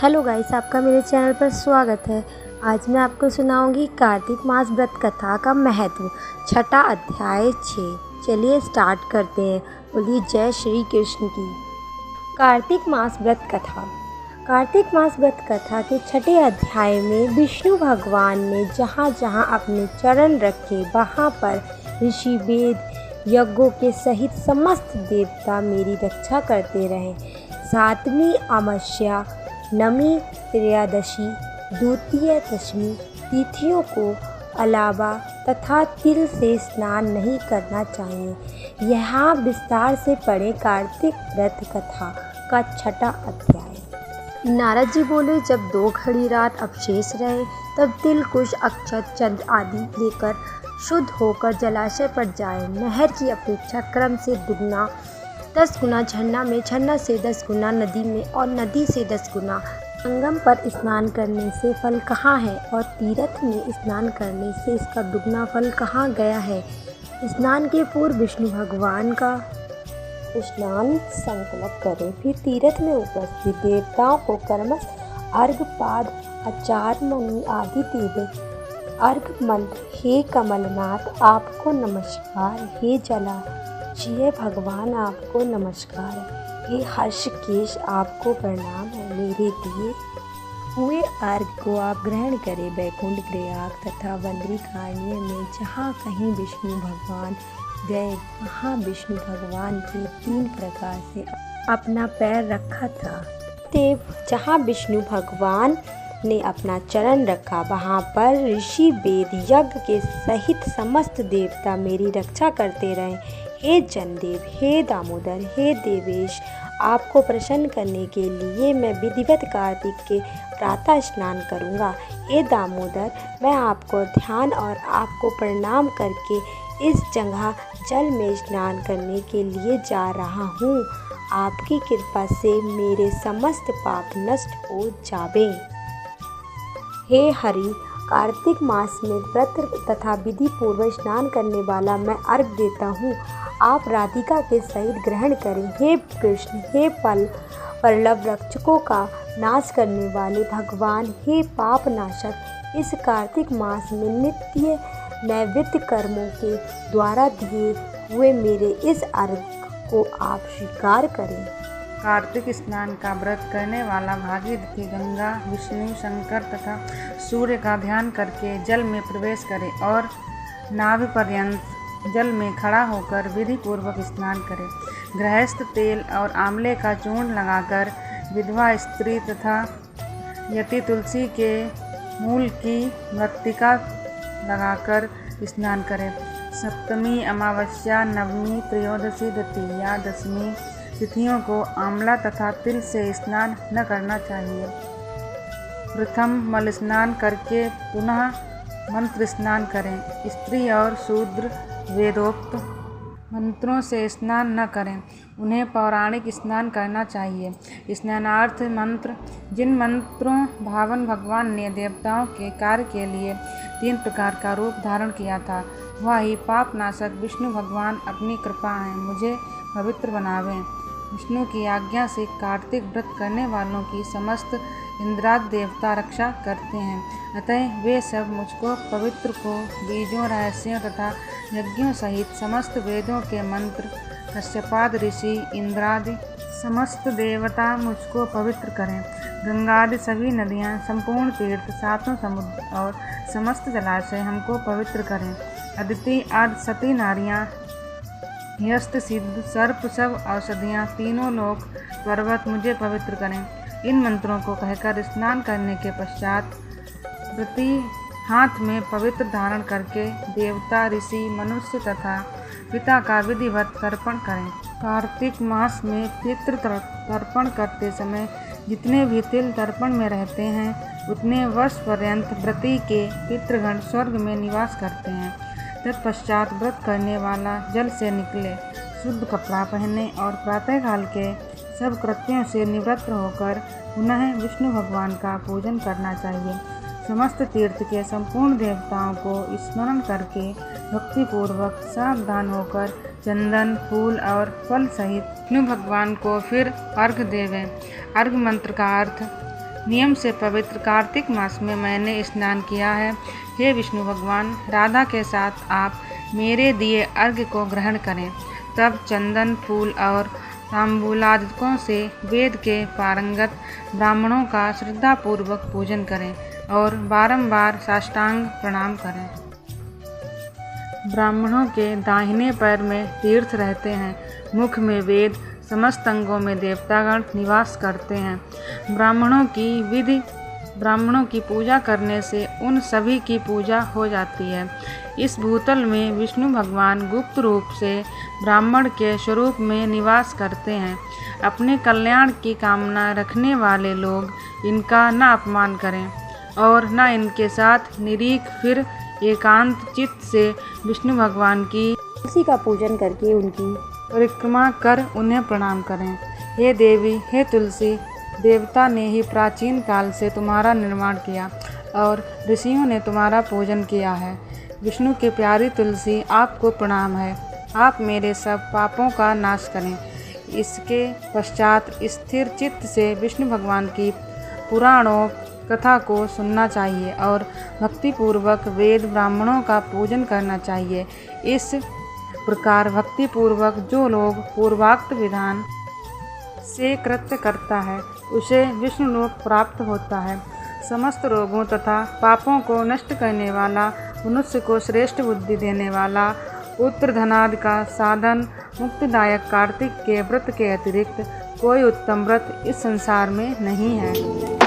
Hello guys, आपका मेरे channel पर स्वागत है। आज मैं आपको सुनाऊंगी कार्तिक मास व्रत कथा का महत्व, छठा अध्याय 6। चलिए स्टार्ट करते हैं। बोलिए जय श्री कृष्ण की। कार्तिक मास व्रत कथा। कार्तिक मास व्रत कथा के छठे अध्याय में विष्णु भगवान ने जहाँ जहाँ अपने चरण रखे वहाँ पर ऋषि, वेद, यज्ञों के सहित समस्त देवता मेरी रक्षा करते रहे। सातवीं अमावस्या, नमी, त्रयोदशी, द्वितीय, दशमी तिथियों को अलावा तथा तिल से स्नान नहीं करना चाहिए। यहाँ विस्तार से पढ़े कार्तिक व्रत कथा का छठा अध्याय। नारद जी बोले, जब 2 घड़ी रात अवशेष रहे तब तिल, कुश, अक्षत, चंद्र आदि लेकर शुद्ध होकर जलाशय पर जाए। नहर की अपेक्षा क्रम से दुगना 10 गुना झरना में, झरना से 10 गुना नदी में और नदी से 10 गुना संगम पर स्नान करने से फल कहाँ है और तीर्थ में स्नान करने से इसका दुगना फल कहाँ गया है। स्नान के पूर्व विष्णु भगवान का स्नान संकल्प करें, फिर तीर्थ में उपस्थित देवताओं को कर्मश अर्घ, पाद, आचार, मणि आदि देवे। अर्घ मंत्र: हे कमलनाथ आपको नमस्कार, हे जला जिय भगवान आपको नमस्कार, हे हर्षकेश आपको प्रणाम है। मेरे दिए हुए अर्घ को आप ग्रहण करें। वैकुंठ, प्रयाग तथा बद्रिकाण्य में जहाँ कहीं विष्णु भगवान गए वहाँ विष्णु भगवान के 3 प्रकार से अपना पैर रखा था। देव जहाँ विष्णु भगवान ने अपना चरण रखा वहाँ पर ऋषि, वेद, यज्ञ के सहित समस्त देवता मेरी रक्षा करते रहे। हे जनदेव, हे दामोदर, हे देवेश, आपको प्रसन्न करने के लिए मैं विधिवत कार्तिक के प्रातः स्नान करूँगा। हे दामोदर, मैं आपको ध्यान और आपको प्रणाम करके इस जगह जल में स्नान करने के लिए जा रहा हूँ। आपकी कृपा से मेरे समस्त पाप नष्ट हो जावे। हे हरि, कार्तिक मास में व्रत तथा विधि पूर्वक स्नान करने वाला मैं अर्घ देता हूँ। आप राधिका के सहित ग्रहण करें। हे कृष्ण, हे पल्लव रक्षकों का नाश करने वाले भगवान, हे पाप नाशक, इस कार्तिक मास में नित्य नैवेद्य कर्मों के द्वारा दिए हुए मेरे इस अर्घ को आप स्वीकार करें। कार्तिक स्नान का व्रत करने वाला भागीरथी गंगा, विष्णु, शंकर तथा सूर्य का ध्यान करके जल में प्रवेश करे और नाभि पर्यंत जल में खड़ा होकर विधि पूर्वक स्नान करे। गृहस्थ तेल और आंवले का चूर्ण लगाकर, विधवा स्त्री तथा यति तुलसी के मूल की मृत्तिका लगाकर स्नान करे। सप्तमी, अमावस्या, नवमी, त्रयोदशी, द्वितीया, दशमी तिथियों को आंवला तथा तिल से स्नान न करना चाहिए। प्रथम मल स्नान करके पुनः मंत्र स्नान करें। स्त्री और शूद्र वेदोक्त मंत्रों से स्नान न करें, उन्हें पौराणिक स्नान करना चाहिए। स्नानार्थ मंत्र: जिन मंत्रों भावन भगवान ने देवताओं के कार्य के लिए 3 प्रकार का रूप धारण किया था, वह ही पाप नाशक विष्णु भगवान अपनी कृपा है मुझे पवित्र बनावें। विष्णु की आज्ञा से कार्तिक व्रत करने वालों की समस्त इंद्रादि देवता रक्षा करते हैं, अतः वे सब मुझको पवित्र को बीजों, रहस्यों तथा यज्ञों सहित समस्त वेदों के मंत्र, कश्यपाद ऋषि, इंद्रादि समस्त देवता मुझको पवित्र करें। गंगादि सभी नदियाँ, संपूर्ण तीर्थ, 7 समुद्र और समस्त जलाशय हमको पवित्र करें। अदिति आदि सती नारियाँ, यस्त, सिद्ध, सर्प, सब औषधियाँ, तीनों लोक, पर्वत मुझे पवित्र करें। इन मंत्रों को कहकर स्नान करने के पश्चात प्रति हाथ में पवित्र धारण करके देवता, ऋषि, मनुष्य तथा पिता का विधिवत तर्पण करें। कार्तिक मास में पितृ तर्पण करते समय जितने भी तिल तर्पण में रहते हैं उतने वर्ष पर्यंत व्रती के पितृगण स्वर्ग में निवास करते हैं। तत्पश्चात व्रत करने वाला जल से निकले, शुद्ध कपड़ा पहने और प्रातःकाल के सब कृत्यों से निवृत्त होकर पुनः विष्णु भगवान का पूजन करना चाहिए। समस्त तीर्थ के संपूर्ण देवताओं को स्मरण करके भक्तिपूर्वक सावधान होकर चंदन, फूल और फल सहित विष्णु भगवान को फिर अर्घ देवें। अर्घ मंत्र का अर्थ: नियम से पवित्र कार्तिक मास में मैंने स्नान किया है। हे विष्णु भगवान, राधा के साथ आप मेरे दिए अर्घ्य को ग्रहण करें। तब चंदन, फूल और तांबूलादिकों से वेद के पारंगत ब्राह्मणों का श्रद्धापूर्वक पूजन करें और बारंबार साष्टांग प्रणाम करें। ब्राह्मणों के दाहिने पैर में तीर्थ रहते हैं, मुख में वेद, समस्त अंगों में देवतागण निवास करते हैं। ब्राह्मणों की पूजा करने से उन सभी की पूजा हो जाती है। इस भूतल में विष्णु भगवान गुप्त रूप से ब्राह्मण के स्वरूप में निवास करते हैं। अपने कल्याण की कामना रखने वाले लोग इनका न अपमान करें और न इनके साथ निरीख, फिर एकांत चित्त से विष्णु भगवान की तुलसी का पूजन करके उनकी परिक्रमा कर उन्हें प्रणाम करें। हे देवी, हे तुलसी, देवता ने ही प्राचीन काल से तुम्हारा निर्माण किया और ऋषियों ने तुम्हारा पूजन किया है। विष्णु के प्यारी तुलसी, आपको प्रणाम है। आप मेरे सब पापों का नाश करें। इसके पश्चात स्थिर चित्त से विष्णु भगवान की पुराणों कथा को सुनना चाहिए और भक्तिपूर्वक वेद ब्राह्मणों का पूजन करना चाहिए। इस प्रकार भक्तिपूर्वक जो लोग पूर्वोक्त विधान से कृत्य करता है उसे विष्णुलोक प्राप्त होता है। समस्त रोगों तथा पापों को नष्ट करने वाला, मनुष्य को श्रेष्ठ बुद्धि देने वाला, पुत्र धनादि का साधन, मुक्तिदायक कार्तिक के व्रत के अतिरिक्त कोई उत्तम व्रत इस संसार में नहीं है।